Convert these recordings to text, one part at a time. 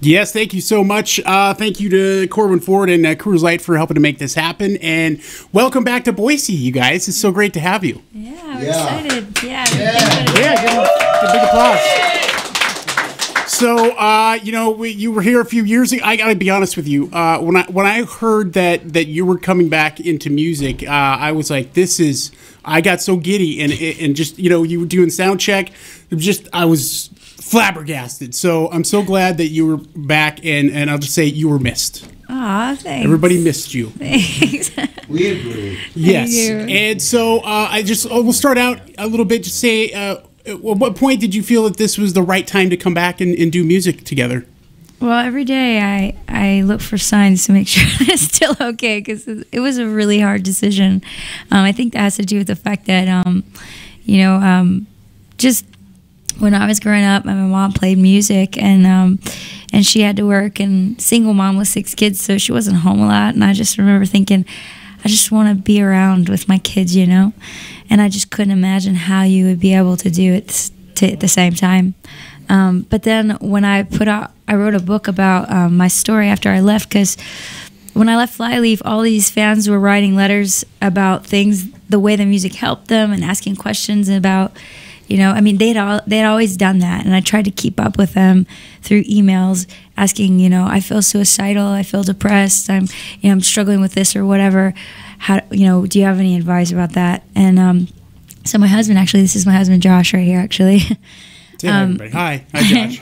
Yes, thank you so much. Thank you to Corwin Ford and Coors Light for helping to make this happen. And welcome back to Boise, you guys. It's so great to have you. Yeah, we're excited. Yeah, give a big applause. So, you were here a few years ago. I got to be honest with you. When I heard that you were coming back into music, I was like, I got so giddy. And just, you were doing sound check. I was flabbergasted. So I'm so glad that you were back, and I'll just say you were missed. Aw, thanks. Everybody missed you. Thanks. We agree. Yes. And so we'll start out a little bit to say, at what point did you feel that this was the right time to come back and do music together? Well, every day I look for signs to make sure that it's still okay, because it was a really hard decision. I think that has to do with the fact that, just when I was growing up, my mom played music, and she had to work, and single mom with 6 kids, so she wasn't home a lot. And I just remember thinking, I just want to be around with my kids, and I just couldn't imagine how you would be able to do it at the same time. But then when I wrote a book about my story after I left, because when I left Flyleaf, all these fans were writing letters about things, the way the music helped them, and asking questions about. They'd always done that, and I tried to keep up with them through emails, asking, I feel suicidal, I feel depressed, I'm struggling with this or whatever. Do you have any advice about that? And so my husband, this is my husband Josh right here, actually. Say hi, everybody. Hi Josh.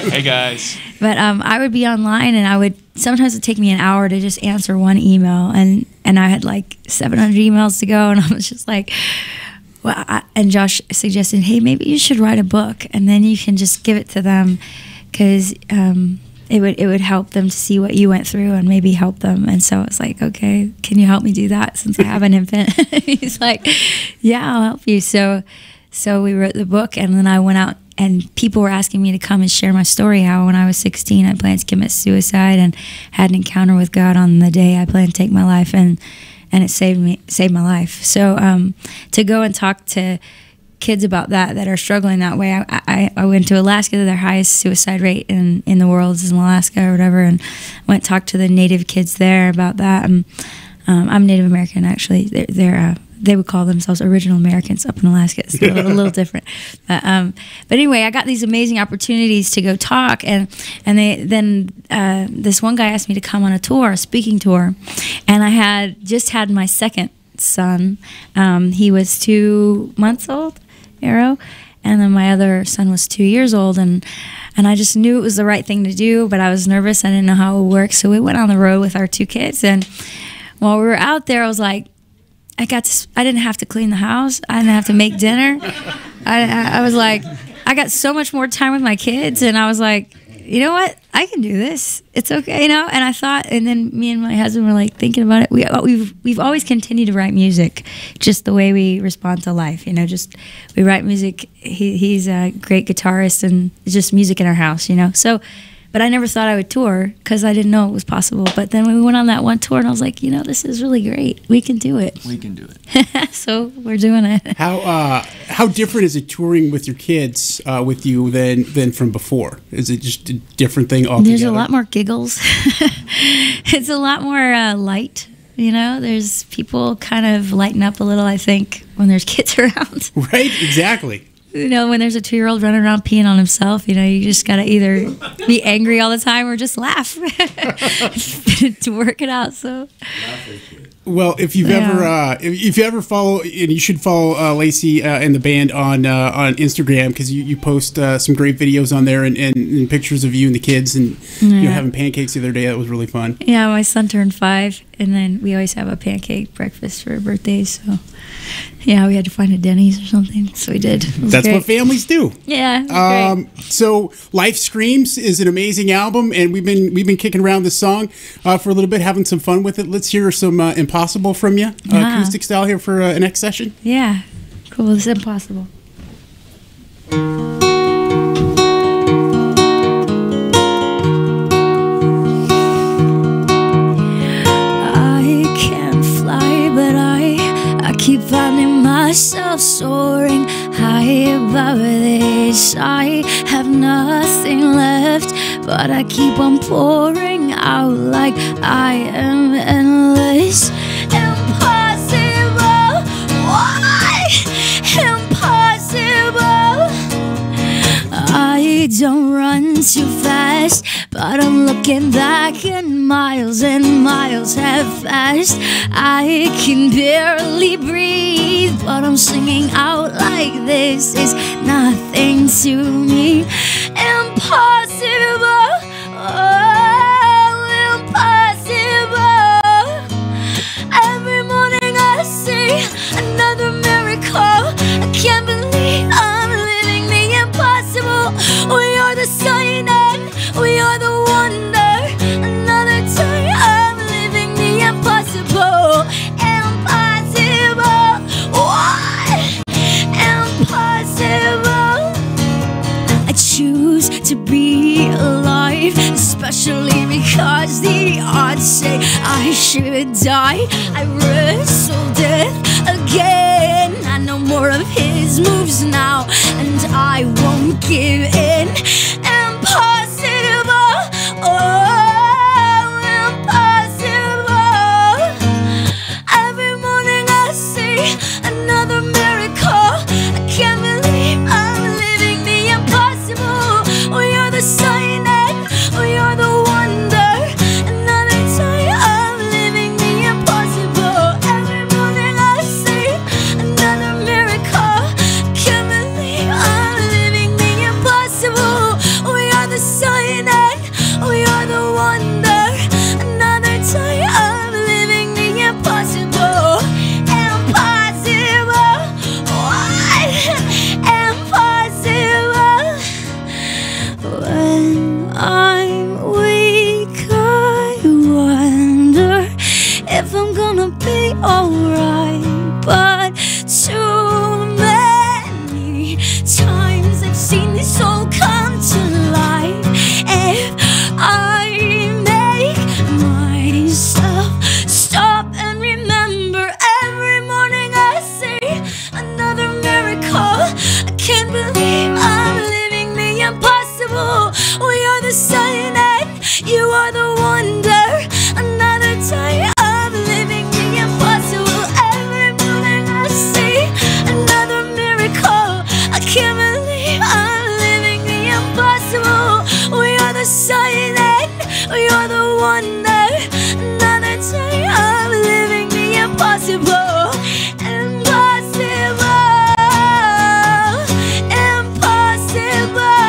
Hey guys. But I would be online, and sometimes it'd take me an hour to just answer one email, and I had like 700 emails to go, and I was just like. And Josh suggested, hey, maybe you should write a book, and then you can just give it to them, because it would help them to see what you went through and maybe help them. And so it's like, okay, can you help me do that since I have an infant? He's like, yeah, I'll help you. So we wrote the book, and then I went out, and people were asking me to come and share my story, how when I was 16 I planned to commit suicide and had an encounter with God on the day I planned to take my life, and it saved my life. So to go and talk to kids about that are struggling that way, I went to Alaska, their highest suicide rate in the world is in Alaska or whatever, and went and talked to the native kids there about that. And I'm Native American, actually. They would call themselves original Americans up in Alaska. It's a little different. But anyway, I got these amazing opportunities to go talk, and then this one guy asked me to come on a speaking tour, and I had just had my second son. He was 2 months old, and then my other son was 2 years old, and I just knew it was the right thing to do, but I was nervous. I didn't know how it would work, so we went on the road with our 2 kids, and while we were out there, I was like, I didn't have to clean the house. I didn't have to make dinner. I was like, I got so much more time with my kids, and I was like, you know what? I can do this. It's okay, And I thought, and then me and my husband were like thinking about it. We've always continued to write music, just the way we respond to life. Just we write music. He's a great guitarist, and it's just music in our house. So. But I never thought I would tour, because I didn't know it was possible. But then we went on that one tour, and I was like, this is really great. We can do it. We can do it. So we're doing it. How different is it touring with your kids with you than from before? Is it just a different thing altogether? There's a lot more giggles. It's a lot more light. There's people kind of lighten up a little, I think, when there's kids around. Right, exactly. When there's a 2-year-old running around peeing on himself, you just got to either be angry all the time or just laugh to work it out. So, well, if you ever follow, and you should follow Lacey and the band on Instagram, because you post some great videos on there and pictures of you and the kids, and having pancakes the other day. That was really fun. Yeah, my son turned 5, and then we always have a pancake breakfast for birthdays. So. Yeah, we had to find a Denny's or something, so we did. That's great. What families do. Yeah. Great. So, Life Screams is an amazing album, and we've been kicking around this song for a little bit, having some fun with it. Let's hear some Impossible from you, acoustic style here for a next session. Yeah, cool. This is Impossible. Keep finding myself soaring high above this. I have nothing left but I keep on pouring out like I am endless. Impossible, why? Impossible. I don't run too fast, but I'm looking back and miles have passed. I can barely breathe, but I'm singing out like this is nothing to me. Impossible, oh, impossible. Every morning I see another miracle. I can't believe I'm living the impossible. We are the sign and we are the wonder. Another day I'm living the impossible. Impossible, what? Impossible. I choose to be alive, especially because the odds say I should die. I wrestle death again. I know more of his moves now, and I won't give in. Impossible, oh, impossible. Every morning I see another miracle. I can't believe I'm living the impossible. We are the sign and we are the wonder. Another day I'm living the impossible. Every morning I see another miracle. Can't believe I'm living the impossible. We are the sign and we are the wonder. Another day I'm living the impossible. Impossible, what? Impossible. When I'm weak, I wonder if I'm gonna be alright. But too many times I've seen this all come to life. If I make myself stop and remember, every morning I see another miracle. I can't believe I'm living the impossible. We are the sign and you are the wonder. Another day I'm living the impossible. Every morning I see another miracle. I can't believe I'm living the impossible. We are the sign and we are the wonder. Another day I'm living the impossible. Impossible, impossible.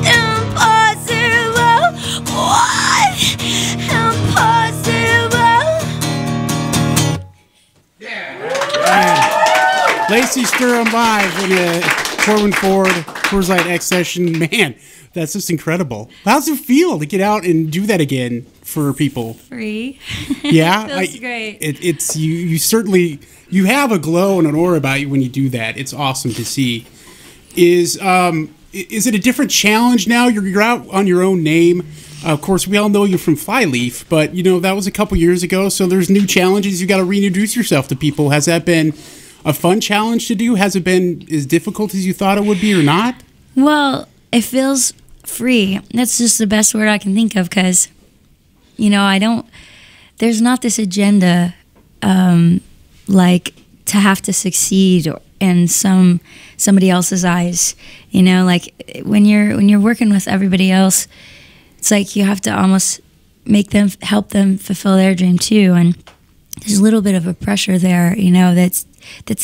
Impossible, what? Impossible. Lacey Sturm live in a Corbin Ford Coors Light X session. Man, that's just incredible. How's it feel to get out and do that again for people? Free. Yeah, Feels great. It's you certainly you have a glow and an aura about you when you do that. It's awesome to see. Is it a different challenge now? You're out on your own name. Of course, we all know you from Flyleaf, but you know that was a couple years ago. So there's new challenges. You got to reintroduce yourself to people. Has that been a fun challenge to do? Has it been as difficult as you thought it would be, or not? Well, it feels free. That's just the best word I can think of, because, you know, there's not this agenda, like to have to succeed in somebody else's eyes. You know, like when you're working with everybody else, it's like you have to almost help them fulfill their dream too. And there's a little bit of a pressure there, you know, that's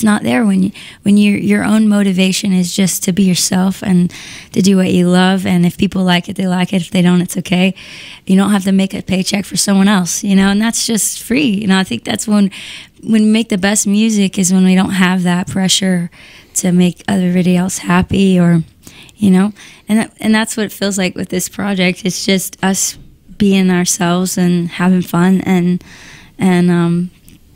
not there when your own motivation is just to be yourself and to do what you love. And if people like it, they like it. If they don't, it's okay. You don't have to make a paycheck for someone else, you know, and that's just free. You know, I think that's when we make the best music is when we don't have that pressure to make everybody else happy, or, you know, and that's what it feels like with this project. It's just us being ourselves and having fun and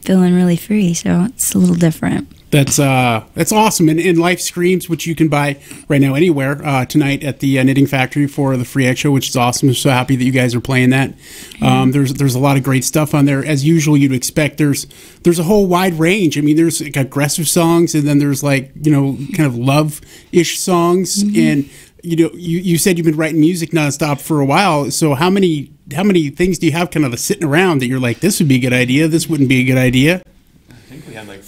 feeling really free. So it's a little different. That's awesome. And Life Screams, which you can buy right now anywhere tonight at the Knitting Factory for the Free X Show, which is awesome. I'm so happy that you guys are playing that. There's a lot of great stuff on there. As usual, you'd expect there's a whole wide range. I mean, there's like aggressive songs, and then there's like, kind of love-ish songs. And you said you've been writing music nonstop for a while. So how many things do you have kind of sitting around that you're like, this would be a good idea, this wouldn't be a good idea? I think we had like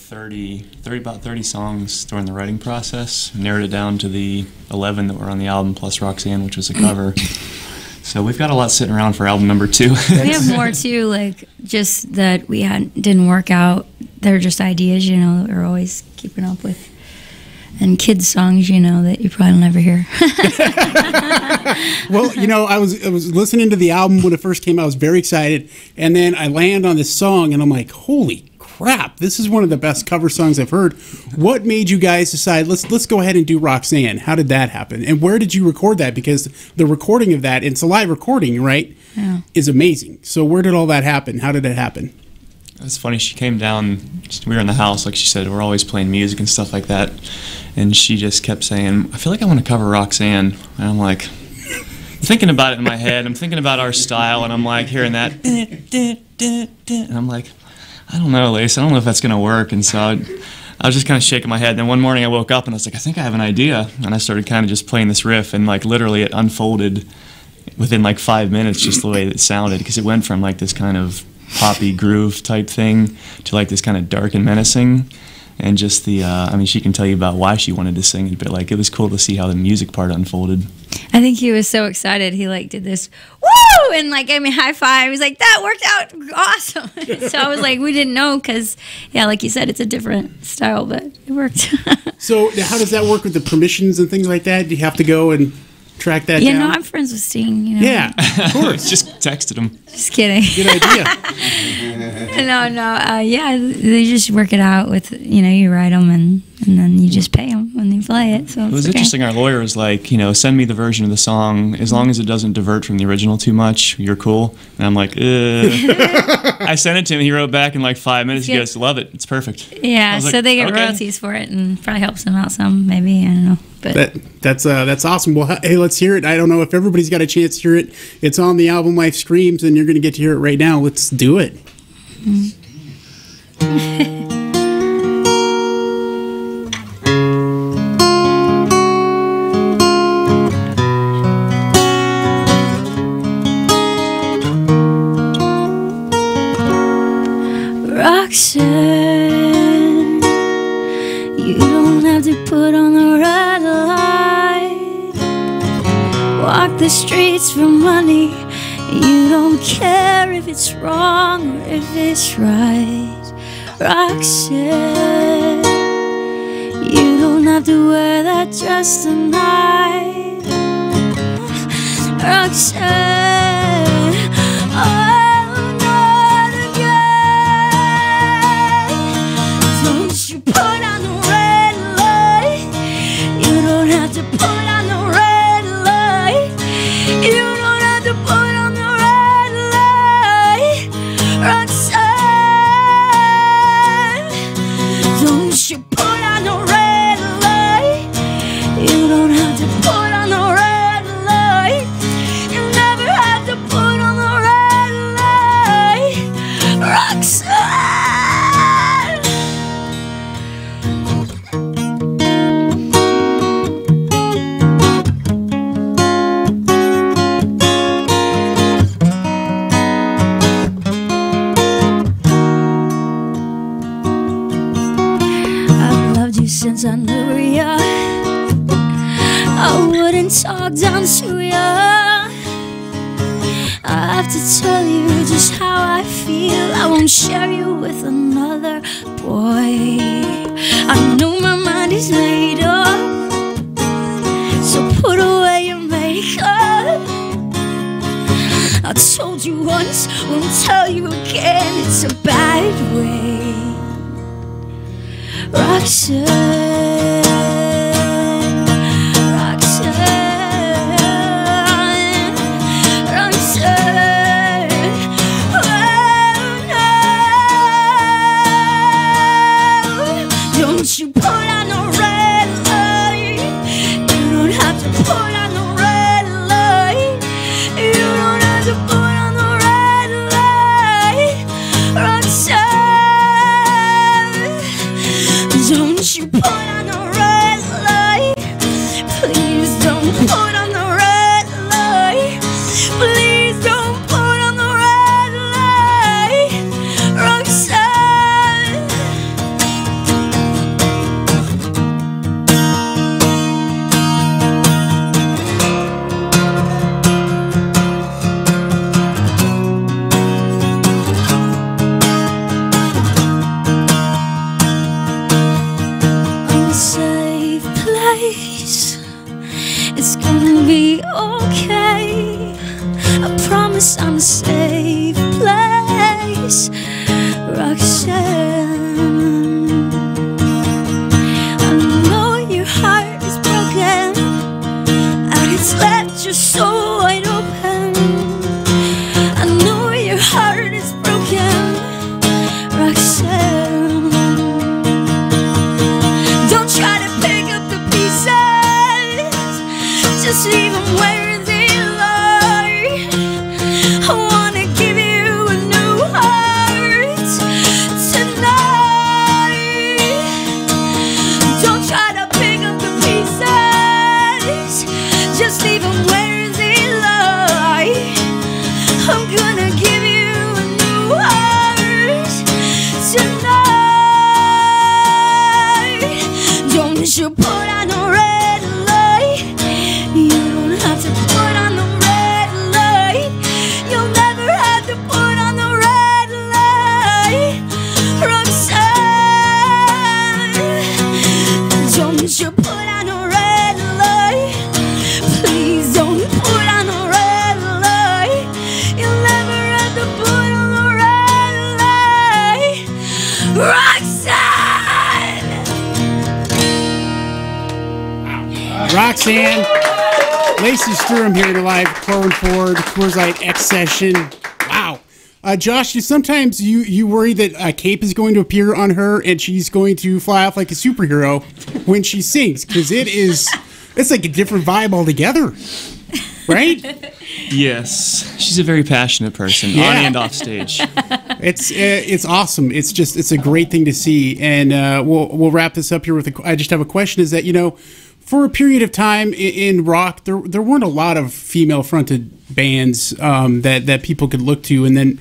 about 30 songs during the writing process. Narrowed it down to the 11 that were on the album, plus Roxanne, which was a cover. So we've got a lot sitting around for album number 2. We have more too, like just that didn't work out. They're just ideas, that we're always keeping up with. And kids' songs, that you probably will never hear. Well, I was listening to the album when it first came out. I was very excited. And then I land on this song, and I'm like, holy crap, this is one of the best cover songs I've heard. What made you guys decide, let's go ahead and do Roxanne? How did that happen? And where did you record that? Because the recording of that, it's a live recording, right, is amazing. So where did all that happen? How did it happen? It's funny, she came down, we were in the house, like she said, we're always playing music and stuff like that, and she just kept saying, I feel like I want to cover Roxanne. And I'm like, thinking about it in my head, I'm thinking about our style, and I'm like hearing that, and I'm like, I don't know, Lacey, I don't know if that's going to work. And so I was just kind of shaking my head. And then one morning I woke up and I was like, I think I have an idea. And I started kind of just playing this riff, and like literally it unfolded within like 5 minutes, just the way it sounded, because it went from like this kind of poppy groove type thing to like this kind of dark and menacing. And just she can tell you about why she wanted to sing it, but like it was cool to see how the music part unfolded. I think he was so excited. He like did this woo and like gave me a high five. He was like, that worked out awesome. So I was like, we didn't know, because like you said, it's a different style, but it worked. So how does that work with the permissions and things like that? Do you have to go and track that down? I'm friends with Sting. Yeah, of course. Just texted him. Just kidding. Good idea. They just work it out with, you write them and then you just pay them when they play it. So it was interesting. Our lawyer was like, send me the version of the song. As long as it doesn't divert from the original too much, you're cool. And I'm like, I sent it to him. He wrote back in like 5 minutes. He goes, love it. It's perfect. Yeah, so they get royalties for it, and probably helps them out some, maybe. I don't know. But that's awesome. Well, hey, let's hear it. I don't know if everybody's got a chance to hear it. It's on the album Life Screams, and you're going to get to hear it right now. Let's do it. Roxanne, you don't have to put on the red light, walk the streets for money. You don't care if it's wrong or if it's right. Roxanne, you don't have to wear that dress tonight. Roxanne, oh, not again. Don't you put on the red light. You don't have to put on the red light. You don't have to put on the red light. Roxanne, don't you put on the red light. You don't have to put on the red light. You never have to put on the red light. Roxanne. Since I knew ya, I wouldn't talk down to ya. I have to tell you just how I feel. I won't share you with another boy. I know my mind is made up, so put away your makeup. I told you once, won't tell you again. It's a bad way. Roxanne, Roxanne, Roxanne, oh no. Don't you be okay. I promise I'm a safe place, Roxanne. I know your heart is broken and it's left your soul wide open. I know your heart is broken, Roxanne. Don't try to pick up the pieces, just leave them where they lie. I wanna give you a new heart tonight. Don't try to pick up the pieces, just leave them where they lie. I'm gonna give you a new heart tonight. Don't miss your put on a red light. You don't have to put on the red light. You'll never have to put on the red light, Roxanne. Don't miss your put on a red light. Please don't put on a red light. You'll never have to put on the red light, Roxanne. Roxanne, Lacey Sturm here to live Corwin Ford Coors Light X Session. Wow. Josh, sometimes you worry that Cape is going to appear on her and she's going to fly off like a superhero when she sings, because it's like a different vibe altogether, right? Yes, she's a very passionate person, Yeah. on and off stage. It's awesome. It's a great thing to see, and we'll wrap this up here with I just have a question. Is that, for a period of time in rock, there weren't a lot of female fronted bands that people could look to, and then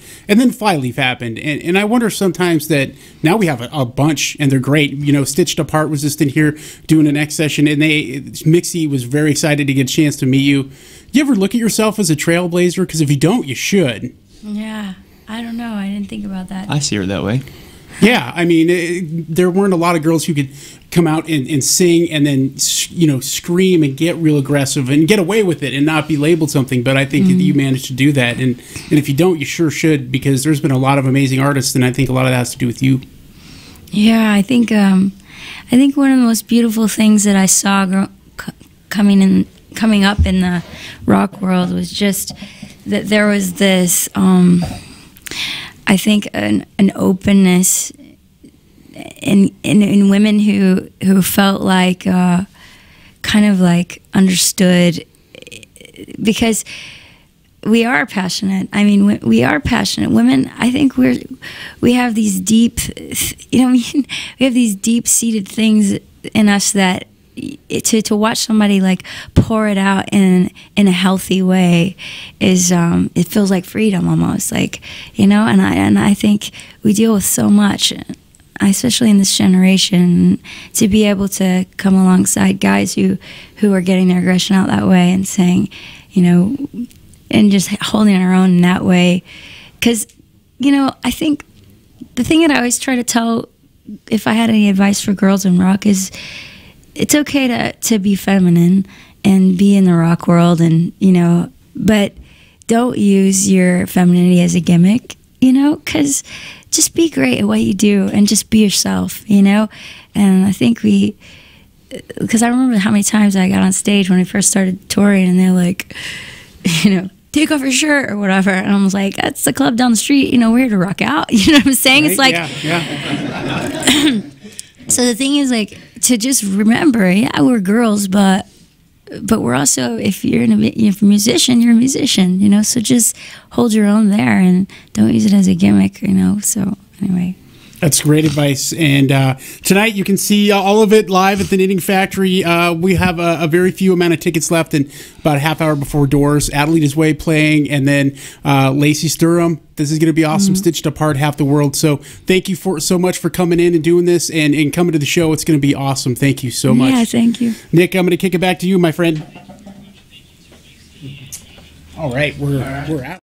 Flyleaf happened, and I wonder sometimes that now we have a bunch and they're great. Stitched Apart was just in here doing an X session, and Mixie was very excited to get a chance to meet you. You ever look at yourself as a trailblazer? Because if you don't, you should. Yeah, I don't know. I didn't think about that. I see her that way. Yeah, I mean, there weren't a lot of girls who could come out and sing and then, scream and get real aggressive and get away with it and not be labeled something. But I think that you managed to do that. And if you don't, you sure should, because there's been a lot of amazing artists, and I think a lot of that has to do with you. Yeah, I think one of the most beautiful things that I saw coming up in the rock world was just that there was this, I think, an openness in women who felt like kind of like understood, because we are passionate. I mean, we are passionate women. I think we have these deep, we have these deep-seated things in us that to watch somebody like pour it out in a healthy way is it feels like freedom almost, like, and I think we deal with so much, especially in this generation, to be able to come alongside guys who are getting their aggression out that way and saying, and just holding our own in that way. Because, I think the thing that I always try to tell, if I had any advice for girls in rock, is it's okay to be feminine and be in the rock world, and but don't use your femininity as a gimmick, because just be great at what you do and just be yourself, and I think because I remember how many times I got on stage when I first started touring, and they're like, take off your shirt or whatever, and I was like, that's the club down the street, we're here to rock out. You know what I'm saying? Right? It's like, yeah. So the thing is, like, to just remember, yeah, we're girls, but we're also, if you're a musician, you're a musician, so just hold your own there and don't use it as a gimmick, so anyway. That's great advice. And tonight you can see all of it live at the Knitting Factory. We have a very few amount of tickets left, and about a half hour before doors, Adelita's Way playing, and then Lacey Sturm. This is going to be awesome. Mm-hmm. Stitched Apart, Half the World. So thank you so much for coming in and doing this and coming to the show. It's going to be awesome. Thank you so much. Yeah, thank you. Nick, I'm going to kick it back to you, my friend. All right, we're out.